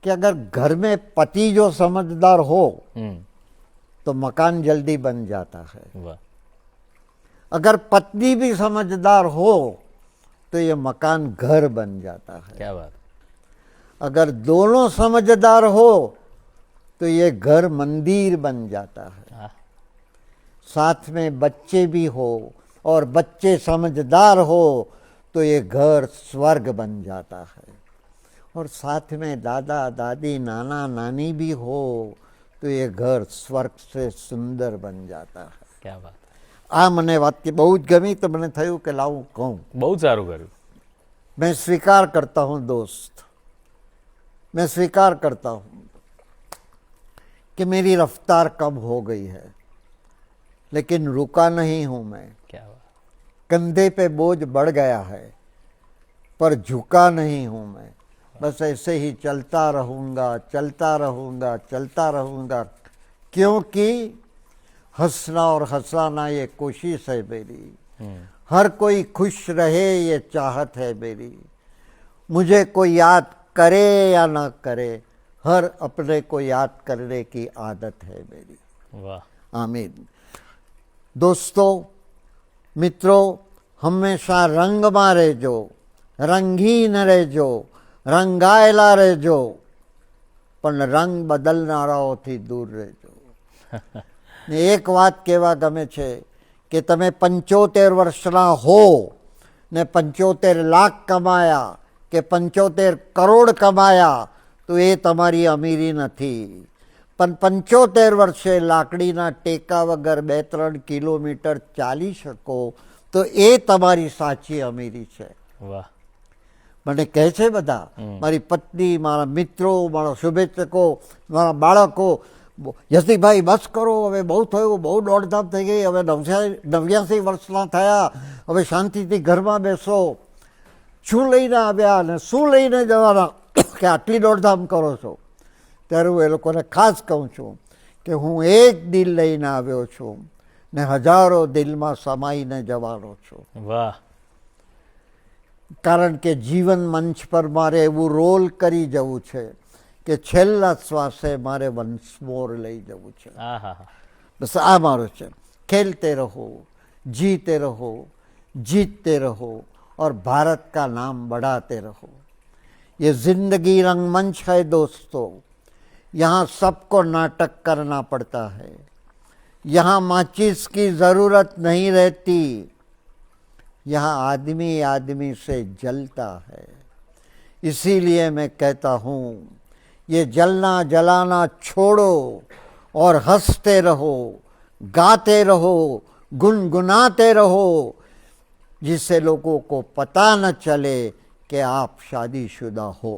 कि अगर घर में पति जो समझदार हो तो मकान जल्दी बन जाता है, वाह, अगर पत्नी भी समझदार हो तो ये मकान घर बन जाता है, क्या बात, अगर दोनों समझदार हो तो ये घर मंदिर बन जाता है, हाँ, साथ में बच्चे भी हो और बच्चे समझदार हो तो ये घर स्वर्ग बन जाता है, और साथ में दादा दादी नाना नानी भी हो तो ये घर स्वर्ग से सुंदर बन जाता है। क्या बात, આ મને વાક્ય બહુ જ ગમી તો મને થયું કે લાવું કહું. બહુ સારું કર્યું. मैं स्वीकार करता हूँ दोस्त, मैं स्वीकार करता हूँ कि मेरी रफ्तार कम हो गई है, लेकिन रुका नहीं हूँ मैं. क्या बात, कंधे पे बोझ बढ़ गया है पर झुका नहीं हूँ मैं. बस ऐसे ही चलता रहूँगा, चलता रहूँगा, चलता रहूँगा, क्योंकि हंसना और हंसाना ये कोशिश है मेरी. हर कोई खुश रहे ये चाहत है मेरी. मुझे कोई याद करे या ना करे, हर अपने को याद करने की आदत है मेरी. वाह, आमीन. दोस्तों, मित्रों, हमेशा रंगમાં રહેજો, રંગીન રહેજો, રંગાયેલા રહેજો, પણ રંગ બદલનારાઓથી દૂર રહેજો. ને એક વાત કહેવા ગમે છે કે તમે 75 વર્ષના હો ને 75 લાખ કમાયા કે 75 કરોડ કમાયા તો એ તમારી અમીરી નથી. પણ 75 વર્ષે લાકડીના ટેકા વગર 2-3 કિલોમીટર ચાલી શકો તો એ તમારી સાચી અમીરી છે. વાહ, મને કહે છે બધા, મારી પત્ની, મારા મિત્રો, મારા શુભેચ્છકો, મારા બાળકો, યશદીપભાઈ બસ કરો, હવે બહુ થયું, બહુ દોડધામ થઈ ગઈ, હવે 89 વર્ષના થયા, હવે શાંતિથી ઘરમાં બેસો. શું લઈને આવ્યા અને શું લઈને જવાના કે આટલી દોડધામ કરો છો? ત્યારે હું એ લોકોને ખાસ કહું છું કે હું એક દિલ લઈને આવ્યો છું ને હજારો દિલમાં સમાઈને જવાનો છું. વાહ, કારણ કે જીવન મંચ પર મારે એવું રોલ કરી જવું છે કે છેલ્લા શ્વાસે મારે વન્સ મોર લઈ જવું છે. હા હા હા, બસ આ મારું છે. खेलते रहो, जीते रहो, जीतते रहो और भारत का नाम बढ़ाते रहो. ये जिंदगी रंगमंच है दोस्तों, यहाँ सबको नाटक करना पड़ता है, यहाँ माचिस की ज़रूरत नहीं रहती, यहाँ आदमी आदमी से जलता है. इसीलिए मैं कहता हूँ, ये जलना जलाना छोड़ो और हंसते रहो, गाते रहो, गुनगुनाते रहो, जिससे लोगों को पता न चले कि आप शादीशुदा हो.